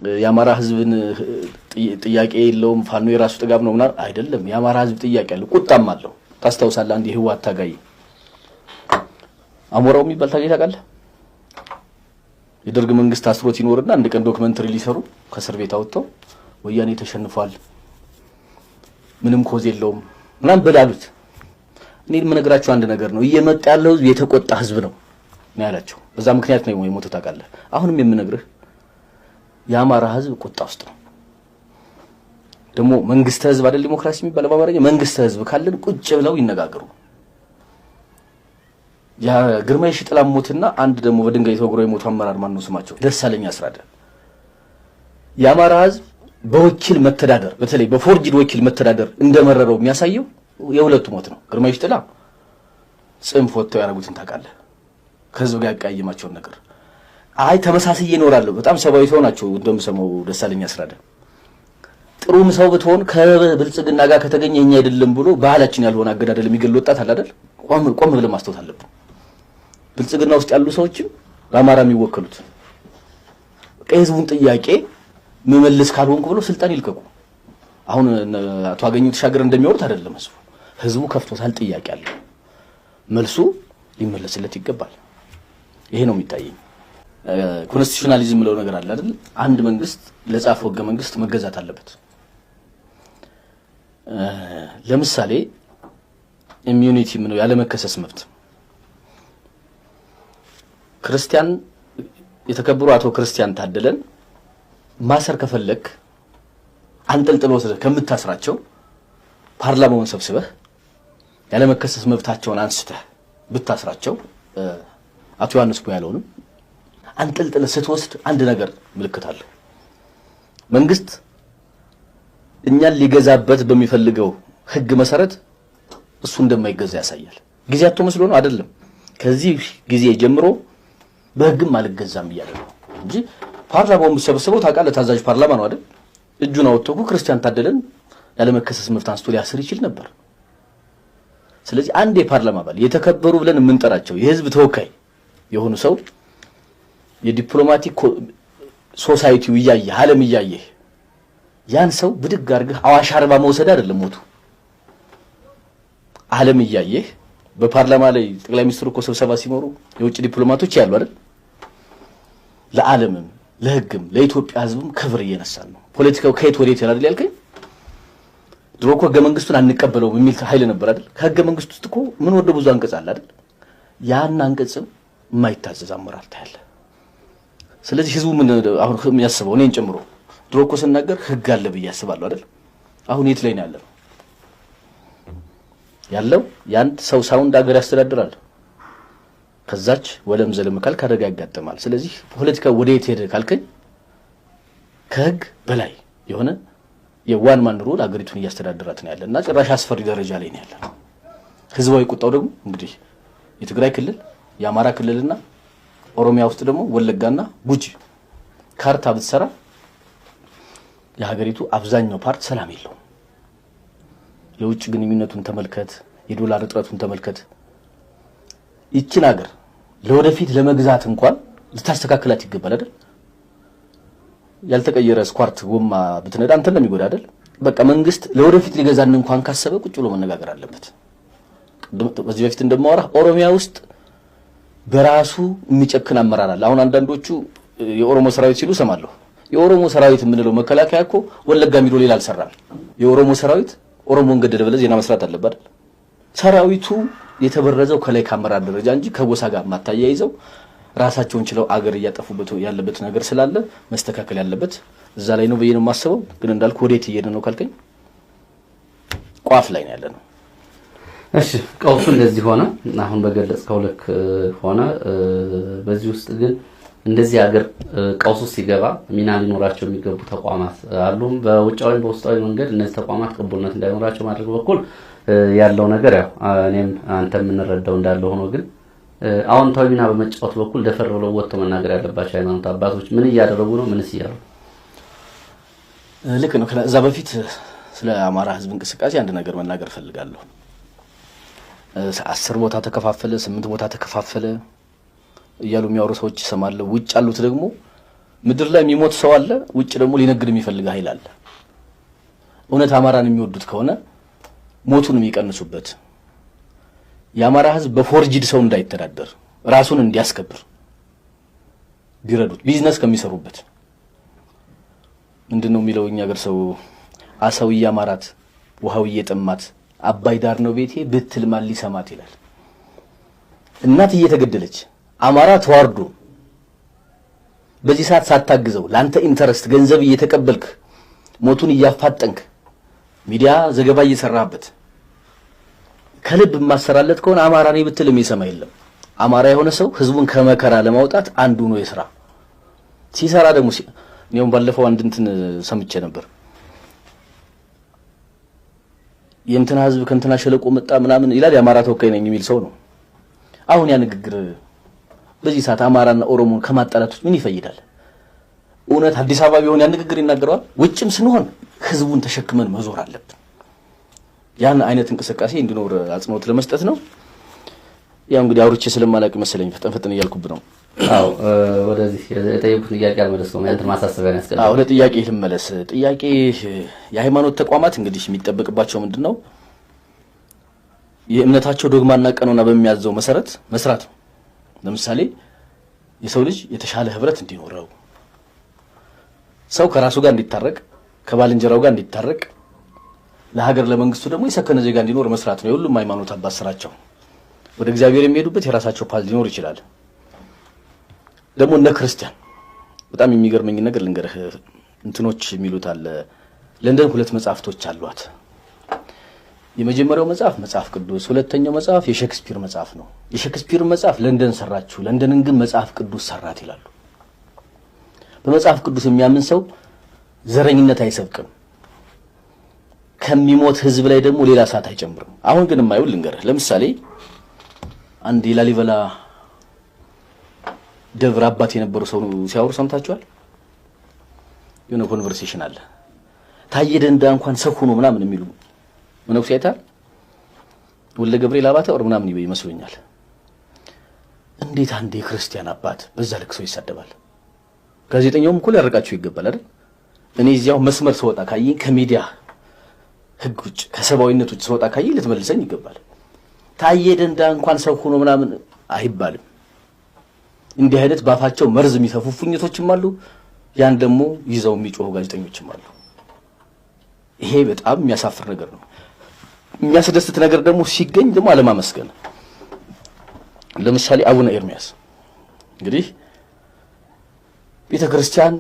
የአማራ ህዝብን ጥያቄ የለውም ፋኖ የራሱ ጥጋብ ነው ማለት አይደለም። የአማራ ህዝብ ጥያቄ አለ፣ ቁጣም አለው። ታስታውሳለህ አንድ የህወሓት ታጋይ አሞራው የሚባል ታጋይ ታውቃለህ? የደርግ መንግስት አስሮት ይኖርና አንድ ቀን ዶክመንተሪ ሊሰሩ ከእስር ቤት አውጥተው ወያኔ ተሸንፏል ምንም ኮዝ የለውም ምናምን በላሉት። እኔ የምነግራችሁ አንድ ነገር ነው፣ እየመጣ ያለው ህዝብ የተቆጣ ህዝብ ነው ያላቸው። በዛ ምክንያት ነው የሞተው ታውቃለህ። አሁንም የምነግርህ የአማራ ህዝብ ቁጣ ውስጥ ነው። ደግሞ መንግስት ህዝብ አይደል ዲሞክራሲ የሚባለው በአማርኛ መንግስት ህዝብ ካለን ቁጭ ብለው ይነጋገሩ። ያ ግርማይ ሽጥላ ሞትና አንድ ደግሞ በድንጋይ ተወግሮ የሞቱ አመራር ማን ነው ስማቸው? ደሳለኝ አስራደ። የአማራ ህዝብ በወኪል መተዳደር በተለይ በፎርጅድ ወኪል መተዳደር እንደመረረው የሚያሳየው የሁለቱ ሞት ነው። ግርማይ ሽጥላ ጽንፍ ወጥተው ያረጉትን ታውቃለህ፣ ከህዝብ ጋር ያቃየማቸውን ነገር አይ ተመሳሳይ ይኖራሉ። በጣም ሰባዊ ሰው ናቸው እንደምሰማው ደሳለኝ አስራደ። ጥሩም ሰው ብትሆን ከብልጽግና ጋር ከተገኘ እኛ አይደለም ብሎ ባህላችን ያልሆነ አገዳደል የሚገል ወጣት አለ አይደል? ቆም ብለን ማስተዋል አለብን። ብልጽግና ውስጥ ያሉ ሰዎችም በአማራ የሚወከሉት የህዝቡን ጥያቄ መመለስ ካልሆንኩ ብሎ ስልጣን ይልቀቁ። አሁን አቶ አገኘሁ ተሻገር እንደሚወሩት አይደለም። ህዝቡ ከፍቶታል፣ ጥያቄ አለ፣ መልሱ ሊመለስለት ይገባል። ይሄ ነው የሚታየኝ። ኮንስቲቱሽናሊዝም ብለው ነገር አለ አይደል? አንድ መንግስት ለጻፈው ህገ መንግስት መገዛት አለበት። ለምሳሌ ኢሚዩኒቲ ምን ነው ያለ መከሰስ መብት ክርስቲያን የተከበሩ አቶ ክርስቲያን ታደለን ማሰር ከፈለክ አንጠልጥሎ ወስደህ ከምታስራቸው ፓርላማውን ሰብስበህ ያለ መከሰስ መብታቸውን አንስተህ ብታስራቸው አቶ ዮሐንስ ቦያለውንም አንጠልጥለህ ስትወስድ አንድ ነገር ምልክት አለው። መንግስት እኛን ሊገዛበት በሚፈልገው ህግ መሰረት እሱ እንደማይገዛ ያሳያል። ጊዜያቸው መስሎ ነው አይደለም። ከዚህ ጊዜ ጀምሮ በህግም አልገዛም እያለ ነው እንጂ ፓርላማውን ሰብስበው ታውቃለህ፣ ታዛዥ ፓርላማ ነው አይደል? እጁን አውጥቶ ክርስቲያን ታደለን ያለ መከሰስ መብት አንስቶ ሊያስር ይችል ነበር። ስለዚህ አንድ የፓርላማ አባል የተከበሩ ብለን የምንጠራቸው የህዝብ ተወካይ የሆኑ ሰው የዲፕሎማቲክ ሶሳይቲው እያየ ዓለም እያየ ያን ሰው ብድግ አድርገህ አዋሽ አርባ መውሰድ አይደለም ሞቱ። ዓለም እያየ በፓርላማ ላይ ጠቅላይ ሚኒስትሩ እኮ ስብሰባ ሲመሩ የውጭ ዲፕሎማቶች ያሉ አይደል? ለዓለምም ለህግም ለኢትዮጵያ ህዝብም ክብር እየነሳን ነው። ፖለቲካው ከየት ወዴት ይላል ያልከኝ? ድሮ እኮ ህገ መንግስቱን አንቀበለው የሚል ኃይል ነበር አይደል? ከህገ መንግስቱ ውስጥ እኮ ምን ወደ ብዙ አንቀጽ አለ አይደል? ያን አንቀጽም የማይታዘዝ አመራር ታያለ። ስለዚህ ህዝቡ ምን አሁን የሚያስበው እኔን ጨምሮ ድሮ እኮ ስናገር ህግ አለ ብዬ አስባለሁ አይደል? አሁን የት ላይ ነው ያለው? ያን ሰው ሳውንድ ሀገር ያስተዳድራል። ከዛች ወለም ዘለም ካልክ አደጋ ያጋጥማል። ስለዚህ ፖለቲካው ወዴት ሄደ ካልከኝ ከህግ በላይ የሆነ የዋን ማን ሩል አገሪቱን እያስተዳደራት ነው ያለና ጭራሽ አስፈሪ ደረጃ ላይ ነው ያለው። ህዝባዊ ቁጣው ደግሞ እንግዲህ የትግራይ ክልል የአማራ ክልልና ኦሮሚያ ውስጥ ደግሞ ወለጋና ጉጂ ካርታ ብትሰራ የሀገሪቱ አብዛኛው ፓርት ሰላም የለውም። የውጭ ግንኙነቱን ተመልከት፣ የዶላር እጥረቱን ተመልከት። ይችን ሀገር ለወደፊት ለመግዛት እንኳን ልታስተካክላት ይገባል አይደል? ያልተቀየረ ስኳርት ጎማ ብትነዳ አንተን ነው የሚጎዳ አይደል? በቃ መንግስት ለወደፊት ሊገዛን እንኳን ካሰበ ቁጭ ብሎ መነጋገር አለበት። በዚህ በፊት እንደማወራ ኦሮሚያ ውስጥ በራሱ የሚጨክን አመራር አለ። አሁን አንዳንዶቹ የኦሮሞ ሰራዊት ሲሉ ሰማለሁ። የኦሮሞ ሰራዊት የምንለው መከላከያ እኮ ወለጋ ሚዶ ሌላ አልሰራም። የኦሮሞ ሰራዊት ኦሮሞን ገደለ ብለህ ዜና መስራት አለበት አይደል? ሰራዊቱ የተበረዘው ከላይ ከአመራር ደረጃ እንጂ ከጎሳ ጋር ማታያይዘው ራሳቸውን ችለው አገር እያጠፉበት ያለበት ነገር ስላለ መስተካከል ያለበት እዛ ላይ ነው ብዬ ነው የማስበው። ግን እንዳልኩ ወዴት እየሄደ ነው ካልከኝ ቋፍ ላይ ነው ያለነው። እሺ ቀውሱ እንደዚህ ሆነ፣ አሁን በገለጽከው ልክ ሆነ። በዚህ ውስጥ ግን እንደዚህ ሀገር ቀውሱ ሲገባ ሚና ሊኖራቸው የሚገቡ ተቋማት አሉ። በውጫዊ በውስጣዊ መንገድ እነዚህ ተቋማት ቅቡልነት እንዳይኖራቸው ማድረግ በኩል ያለው ነገር ያው እኔም አንተ የምንረዳው እንዳለ ሆኖ ግን አዎንታዊ ሚና በመጫወት በኩል ደፈር ብለው ወጥተው መናገር ያለባቸው ሃይማኖት አባቶች ምን እያደረጉ ነው? ምንስ እያሉ ልክ ነው። ከዛ በፊት ስለ አማራ ህዝብ እንቅስቃሴ አንድ ነገር መናገር ፈልጋለሁ። 10 ቦታ ተከፋፈለ፣ 8 ቦታ ተከፋፈለ እያሉ የሚያወሩ ሰዎች ይሰማሉ። ውጭ ያሉት ደግሞ ምድር ላይ የሚሞት ሰው አለ፣ ውጭ ደግሞ ሊነግድ የሚፈልግ ኃይል አለ። እውነት አማራን የሚወዱት ከሆነ ሞቱን የሚቀንሱበት የአማራ ህዝብ በፎርጂድ ሰው እንዳይተዳደር ራሱን እንዲያስከብር ቢረዱት ቢዝነስ ከሚሰሩበት ምንድነው የሚለው እኛ ሀገር ሰው አሳው እያማራት ውሃው እየጠማት አባይ ዳር ነው ቤቴ ብትል ማን ሊሰማት ይላል። እናት እየተገደለች አማራ ተዋርዶ በዚህ ሰዓት ሳታግዘው ላንተ ኢንተረስት ገንዘብ እየተቀበልክ ሞቱን እያፋጠንክ ሚዲያ ዘገባ እየሰራበት ከልብ ማሰራለት ከሆነ አማራ ነኝ ብትል የሚሰማ የለም። አማራ የሆነ ሰው ህዝቡን ከመከራ ለማውጣት አንዱ ነው የሥራ ሲሰራ ደግሞ እኔም ባለፈው አንድ እንትን ሰምቼ ነበር። የእንትና ህዝብ ከእንትና ሸለቆ መጣ ምናምን ይላል። የአማራ ተወካይ ነኝ የሚል ሰው ነው። አሁን ያ ንግግር በዚህ ሰዓት አማራና ኦሮሞን ከማጣላት ምን ይፈይዳል? እውነት አዲስ አበባ ቢሆን ያ ንግግር ይናገራል? ውጭም ስንሆን ህዝቡን ተሸክመን መዞር አለብን። ያን አይነት እንቅስቃሴ እንዲኖር አጽንኦት ለመስጠት ነው። ያው እንግዲህ አውርቼ ስለማላቅ መሰለኝ ፈጠን እያልኩብ ነው። አዎ ወደዚህ የጠየቁት ጥያቄ አልመለስኩም። ያንተ ማሳሰቢያ ነው ያስቀደም። ወደ ጥያቄ ልመለስ። ጥያቄ የሃይማኖት ተቋማት እንግዲህ የሚጠበቅባቸው ምንድነው? የእምነታቸው ዶግማና ቀኖና በሚያዘው መሰረት መስራት ነው። ለምሳሌ የሰው ልጅ የተሻለ ህብረት እንዲኖረው፣ ሰው ከራሱ ጋር እንዲታረቅ፣ ከባልንጀራው ጋር እንዲታረቅ፣ ለሀገር ለመንግስቱ ደግሞ የሰከነ ዜጋ እንዲኖር መስራት ነው የሁሉም ሃይማኖት አባት ስራቸው። ወደ እግዚአብሔር የሚሄዱበት የራሳቸው ፓዝ ሊኖር ይችላል። ደግሞ እንደ ክርስቲያን በጣም የሚገርመኝ ነገር ልንገርህ። እንትኖች የሚሉት አለ ለንደን 2 መጽሐፍቶች አሏት። የመጀመሪያው መጽሐፍ ቅዱስ፣ ሁለተኛው መጽሐፍ የሼክስፒር መጽሐፍ ነው። የሼክስፒር መጽሐፍ ለንደን ሰራችሁ፣ ለንደንን ግን መጽሐፍ ቅዱስ ሰራት ይላሉ። በመጽሐፍ ቅዱስ የሚያምን ሰው ዘረኝነት አይሰብክም። ከሚሞት ህዝብ ላይ ደግሞ ሌላ ሰዓት አይጨምርም። አሁን ግን የማይውል ልንገርህ። ለምሳሌ አንድ የላሊበላ ደብረ አባት የነበሩ ሰው ሲያወሩ ሰምታችኋል? የሆነ ኮንቨርሴሽን አለ። ታየ ደንዳ እንኳን ሰው ሆኖ ምናምን የሚሉ መነኩሴ አይታል? ወልደ ገብርኤል አባተ ወር ምናምን ይመስሉኛል። እንዴት አንድ የክርስቲያን አባት በዛ ልክ ሰው ይሳደባል? ጋዜጠኛውም እኮ ሊያርቃቸው ይገባል አይደል? እኔ እዚያው መስመር ስወጣ ካየኝ ከሚዲያ ህግ ውጭ ከሰባዊነት ውጭ ስወጣ ካየኝ ልትመልሰኝ ይገባል። ታየ ደንዳ እንኳን ሰው ሆኖ ምናምን አይባልም። እንዲህ አይነት ባፋቸው መርዝ የሚተፉ ፉኝቶችም አሉ። ያን ደግሞ ይዘው የሚጮሁ ጋዜጠኞችም አሉ። ይሄ በጣም የሚያሳፍር ነገር ነው። የሚያስደስት ነገር ደግሞ ሲገኝ ደግሞ አለማመስገን። ለምሳሌ አቡነ ኤርሚያስ እንግዲህ ቤተክርስቲያን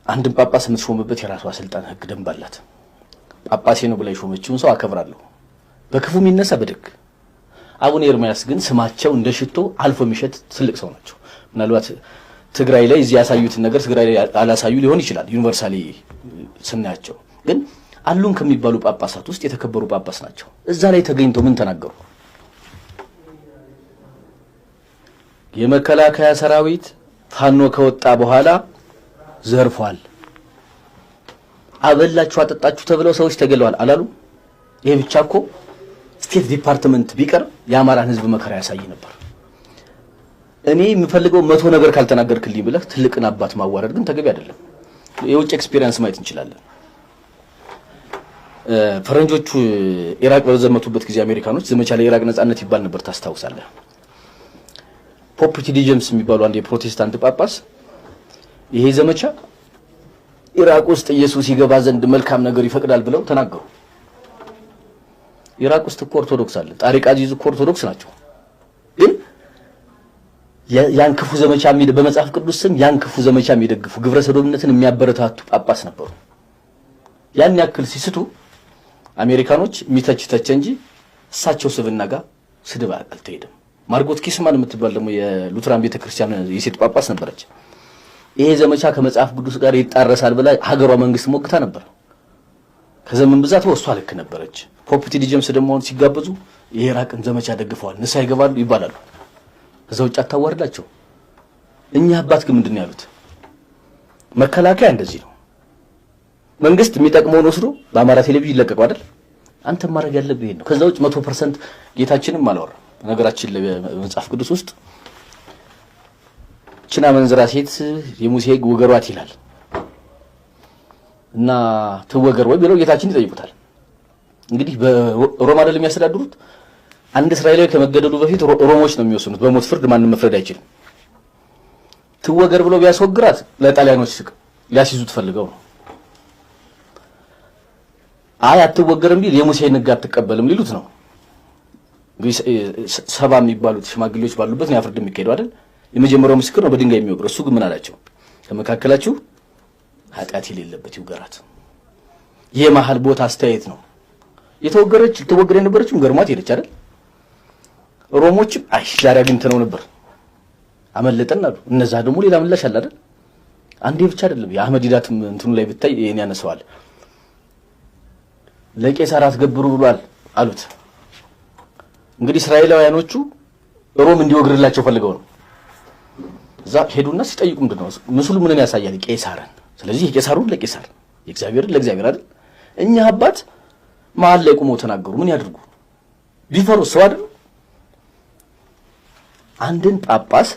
አንድን ጳጳስ የምትሾምበት የራሷ ስልጣን ህግ ደንብ አላት። ጳጳሴ ነው ብላ የሾመችውን ሰው አከብራለሁ፣ በክፉ የሚነሳ በደግ። አቡነ ኤርሚያስ ግን ስማቸው እንደ ሽቶ አልፎ የሚሸት ትልቅ ሰው ናቸው። ምናልባት ትግራይ ላይ እዚህ ያሳዩትን ነገር ትግራይ ላይ አላሳዩ ሊሆን ይችላል። ዩኒቨርሳሊ ስናያቸው ግን አሉን ከሚባሉ ጳጳሳት ውስጥ የተከበሩ ጳጳስ ናቸው። እዛ ላይ ተገኝተው ምን ተናገሩ? የመከላከያ ሰራዊት ፋኖ ከወጣ በኋላ ዘርፏል፣ አበላችሁ አጠጣችሁ ተብለው ሰዎች ተገለዋል አላሉ? ይሄ ብቻ እኮ ስቴት ዲፓርትመንት ቢቀር የአማራን ህዝብ መከራ ያሳይ ነበር። እኔ የምፈልገው 100 ነገር ካልተናገርክልኝ ብለህ ትልቅን አባት ማዋረድ ግን ተገቢ አይደለም። የውጭ ኤክስፒሪየንስ ማየት እንችላለን። ፈረንጆቹ ኢራቅ በዘመቱበት ጊዜ አሜሪካኖች ዘመቻ ለኢራቅ ነጻነት ይባል ነበር፣ ታስታውሳለህ? ፖፕ ቲዲ ጄምስ የሚባሉ አንድ የፕሮቴስታንት ጳጳስ ይሄ ዘመቻ ኢራቅ ውስጥ ኢየሱስ ይገባ ዘንድ መልካም ነገር ይፈቅዳል ብለው ተናገሩ። ኢራቅ ውስጥ እኮ ኦርቶዶክስ አለ። ጣሪቅ አዚዝ እኮ ኦርቶዶክስ ናቸው። ግን ያን ክፉ ዘመቻ በመጽሐፍ ቅዱስ ስም ያን ክፉ ዘመቻ የሚደግፉ ግብረ ሰዶምነትን የሚያበረታቱ ጳጳስ ነበሩ። ያን ያክል ሲስቱ አሜሪካኖች የሚተች እንጂ እሳቸው ስብና ጋር ስድብ አልተሄደም። ማርጎት ኪስማን የምትባል ደግሞ የሉትራን ቤተክርስቲያን የሴት ጳጳስ ነበረች። ይሄ ዘመቻ ከመጽሐፍ ቅዱስ ጋር ይጣረሳል ብላ ሀገሯ መንግስት ሞግታ ነበር። ከዘመን ብዛት ወሷ ልክ ነበረች። ፖፕ ቲዲ ጄምስ ደግሞ ሲጋበዙ የኢራቅን ዘመቻ ደግፈዋል፣ ንስሐ ይገባሉ ይባላሉ። እዛው ውጭ አታዋርዳቸው። እኛ አባት ግን ምንድነው ያሉት? መከላከያ እንደዚህ ነው፣ መንግስት የሚጠቅመውን ወስዶ በአማራ ቴሌቪዥን ይለቀቀው አይደል? አንተ ማድረግ ያለብህ ይሄን ነው። ከዛ ውጭ 100% ጌታችንም አላወራ። ነገራችን ለመጽሐፍ ቅዱስ ውስጥ ችና መንዝራ ሴት የሙሴ ሕግ ወገሯት ይላል እና ትወገር ወይ ብለው ጌታችን ይጠይቁታል። እንግዲህ በሮማ አይደለም የሚያስተዳድሩት። አንድ እስራኤላዊ ከመገደሉ በፊት ሮሞች ነው የሚወስኑት። በሞት ፍርድ ማንም መፍረድ አይችልም። ትወገር ብለው ቢያስወግራት ለጣሊያኖች ሊያስይዙት ፈልገው ነው። አይ አትወገርም ቢል የሙሴን ሕግ አትቀበልም ሊሉት ነው። ሰባ የሚባሉት ሽማግሌዎች ባሉበት ነው ያፍርድ የሚካሄደው አይደል? የመጀመሪያው ምስክር ነው በድንጋይ የሚወግረው። እሱ ግን ምን አላቸው? ከመካከላችሁ ኃጢአት የሌለበት ይውገራት። የመሀል ቦታ አስተያየት ነው። የተወገረች ልትወገር የነበረችው ገርሟት ሄደች አይደል? ሮሞችም አይ ዛሬ አግኝተነው ነበር አመለጠን አሉ። እነዛ ደግሞ ሌላ ምላሽ አለ አይደል? አንዴ ብቻ አይደለም። የአህመዲዳትም እንትኑ ላይ ብታይ ይሄን ያነሳዋል። ለቄሳር አትገብሩ ብሏል አሉት። እንግዲህ እስራኤላውያኖቹ ሮም እንዲወግርላቸው ፈልገው ነው። እዛ ሄዱና ሲጠይቁ ምንድነው ምስሉ ምንን ያሳያል? ቄሳርን። ስለዚህ የቄሳሩን ለቄሳር የእግዚአብሔርን ለእግዚአብሔር አይደል? እኛ አባት መሀል ላይ ቆመው ተናገሩ። ምን ያድርጉ? ቢፈሩ ሰው አይደል? አንድን ጳጳስ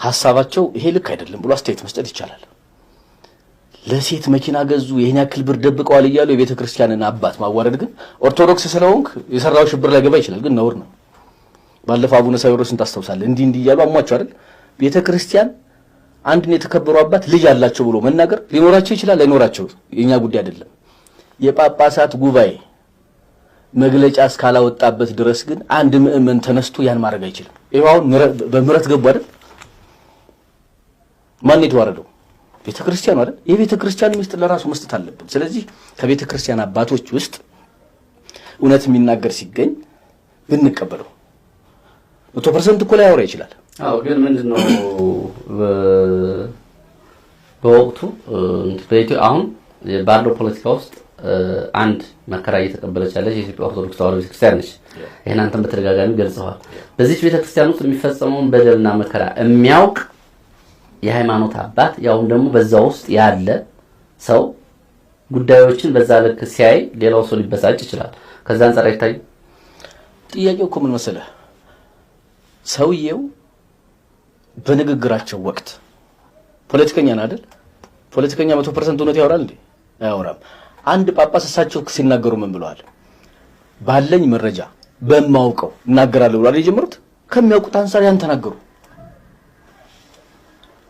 ሐሳባቸው ይሄ ልክ አይደለም ብሎ አስተያየት መስጠት ይቻላል። ለሴት መኪና ገዙ፣ ይሄን ያክል ብር ደብቀዋል እያሉ የቤተ ክርስቲያንን አባት ማዋረድ ግን ኦርቶዶክስ ስለሆንክ የሰራው ሽብር ላይ ገባ ይችላል፣ ግን ነውር ነው። ባለፈው አቡነ ሳዊሮስን ታስታውሳለህ? እንዲህ እያሉ አሟቸው አይደል? ቤተ ክርስቲያን አንድን የተከበሩ አባት ልጅ አላቸው ብሎ መናገር ሊኖራቸው ይችላል፣ ላይኖራቸው የኛ ጉዳይ አይደለም። የጳጳሳት ጉባኤ መግለጫ እስካላወጣበት ድረስ ግን አንድ ምእመን ተነስቶ ያን ማድረግ አይችልም። ይሄው አሁን በምህረት ገቡ አይደል? ማን የተዋረደው? ቤተ ክርስቲያኑ አይደል? የቤተ ክርስቲያን ምስጢር ለራሱ መስጠት አለብን። ስለዚህ ከቤተ ክርስቲያን አባቶች ውስጥ እውነት የሚናገር ሲገኝ ብንቀበለው 100% እኮ ላይ ያወራ ይችላል። አዎ፣ ግን ምንድነው በወቅቱ በኢትዮጵያ አሁን ባለው ፖለቲካ ውስጥ አንድ መከራ እየተቀበለች ያለች የኢትዮጵያ ኦርቶዶክስ ተዋሕዶ ቤተክርስቲያን ነች። ይሄን አንተም በተደጋጋሚ ገልጸዋል። በዚህ ቤተክርስቲያን ውስጥ የሚፈጸመውን በደልና መከራ የሚያውቅ የሃይማኖት አባት ያውም ደግሞ በዛ ውስጥ ያለ ሰው ጉዳዮችን በዛ ልክ ሲያይ ሌላው ሰው ሊበሳጭ ይችላል። ከዛ አንፃር አይታይ። ጥያቄው እኮ ምን መሰለህ? ሰውየው በንግግራቸው ወቅት ፖለቲከኛ ነው አይደል? ፖለቲከኛ 100% እውነት ያወራል እንዴ? አያወራም። አንድ ጳጳስ እሳቸው ሲናገሩ ምን ብለዋል? ባለኝ መረጃ በማውቀው እናገራለሁ ብሏል የጀመሩት። ከሚያውቁት አንፃር ያን ተናገሩ።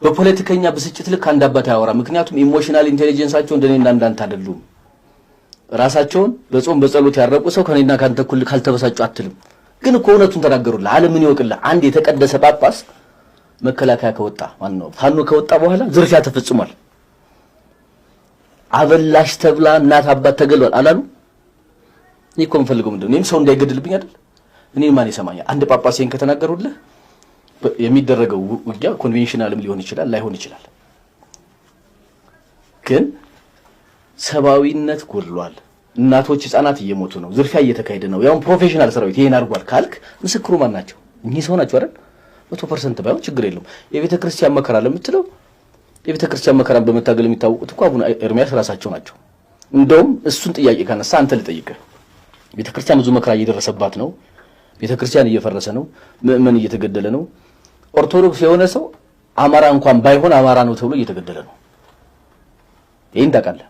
በፖለቲከኛ ብስጭት ልክ አንድ አባት ያወራ። ምክንያቱም ኢሞሽናል ኢንቴሊጀንሳቸው እንደኔና እንዳንተ አይደሉም። ራሳቸውን በጾም በጸሎት ያረቁ ሰው ከኔና ካንተ እኩል ካልተበሳጩ አትልም። ግን እኮ እውነቱን ተናገሩልህ። ዓለምን ይወቅልህ። አንድ የተቀደሰ ጳጳስ መከላከያ ከወጣ ማን ነው ፋኖ ከወጣ በኋላ ዝርፊያ ተፈጽሟል፣ አበላሽ ተብላ እናት አባት ተገሏል አላሉ? እኔ እኮ የምፈልገው ምንድነው? እኔም ሰው እንዳይገድልብኝ አይደል? እኔ ማን ይሰማኛል? አንድ ጳጳስ ይሄን ከተናገሩልህ የሚደረገው ውጊያ ኮንቬንሽናልም ሊሆን ይችላል ላይሆን ይችላል። ግን ሰብአዊነት ጎድሏል፣ እናቶች ህፃናት እየሞቱ ነው፣ ዝርፊያ እየተካሄደ ነው፣ ያው ፕሮፌሽናል ሰራዊት ይሄን አድርጓል ካልክ ምስክሩ ማን ናቸው? እኚህ ሰው ናቸው አይደል? 100% ባይሆን ችግር የለውም። የቤተ ክርስቲያን መከራ ለምትለው የቤተ ክርስቲያን መከራን በመታገል የሚታወቁት እኮ አቡነ ኤርሚያስ ራሳቸው ናቸው። እንደውም እሱን ጥያቄ ካነሳ አንተ ልጠይቅህ። ቤተ ክርስቲያን ብዙ መከራ እየደረሰባት ነው፣ ቤተ ክርስቲያን እየፈረሰ ነው፣ ምእመን እየተገደለ ነው። ኦርቶዶክስ የሆነ ሰው አማራ እንኳን ባይሆን አማራ ነው ተብሎ እየተገደለ ነው። ይሄን ታውቃለህ?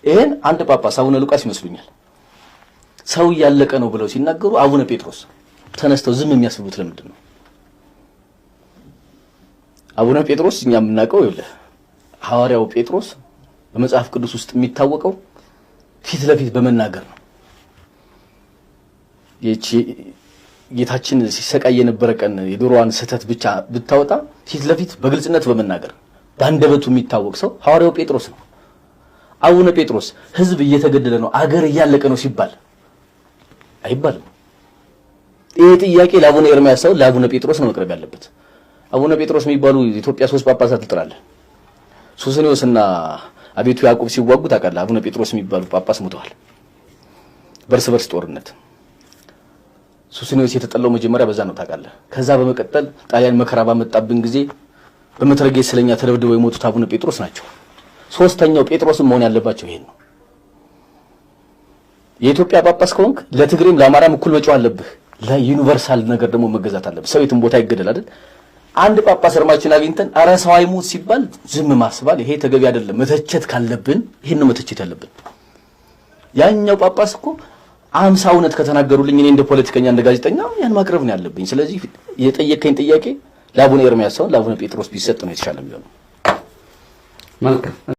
ይሄን አንድ ጳጳስ አቡነ ሉቃስ ይመስሉኛል ሰው እያለቀ ነው ብለው ሲናገሩ አቡነ ጴጥሮስ ተነስተው ዝም የሚያስብሉት ለምንድን ነው? አቡነ ጴጥሮስ እኛ የምናውቀው ይኸውልህ ሐዋርያው ጴጥሮስ በመጽሐፍ ቅዱስ ውስጥ የሚታወቀው ፊት ለፊት በመናገር ነው። ጌታችን ሲሰቃይ የነበረ ቀን የዶሮዋን ስህተት ብቻ ብታወጣ ፊት ለፊት በግልጽነት በመናገር በአንደበቱ የሚታወቅ ሰው ሐዋርያው ጴጥሮስ ነው። አቡነ ጴጥሮስ ህዝብ እየተገደለ ነው፣ አገር እያለቀ ነው ሲባል አይባልም። ይሄ ጥያቄ ለአቡነ ኤርሚያስ ሰው ለአቡነ ጴጥሮስ ነው መቅረብ ያለበት። አቡነ ጴጥሮስ የሚባሉ ኢትዮጵያ 3 ጳጳሳት ትጥራለህ። ሱስንዮስና አቤቱ ያዕቆብ ሲዋጉ ታውቃለህ። አቡነ ጴጥሮስ የሚባሉ ጳጳስ ሞተዋል በርስ በርስ ጦርነት። ሱስንዮስ የተጠላው መጀመሪያ በዛ ነው ታውቃለህ። ከዛ በመቀጠል ጣሊያን መከራ ባመጣብን ጊዜ በመትረጌስ ስለኛ ተደብድበው የሞቱት አቡነ ጴጥሮስ ናቸው። ሶስተኛው ጴጥሮስም መሆን ያለባቸው ይሄን ነው። የኢትዮጵያ ጳጳስ ከሆንክ ለትግሬም ለአማራም እኩል መጮህ አለብህ። ለዩኒቨርሳል ነገር ደግሞ መገዛት አለብህ። ሰው የትም ቦታ ይገደል አይደል? አንድ ጳጳስ እርማችን አግኝተን ኧረ ሰው አይሞት ሲባል ዝም ማስባል ይሄ ተገቢ አይደለም። መተቸት ካለብን ይሄን ነው መተቸት ያለብን። ያኛው ጳጳስ እኮ 50 እውነት ከተናገሩልኝ እኔ እንደ ፖለቲከኛ እንደ ጋዜጠኛ ያን ማቅረብ ነው ያለብኝ። ስለዚህ የጠየቀኝ ጥያቄ ለአቡነ ኤርሚያስ ሳይሆን ለአቡነ ጴጥሮስ ቢሰጥ ነው የተሻለ የሚሆነው። መልካም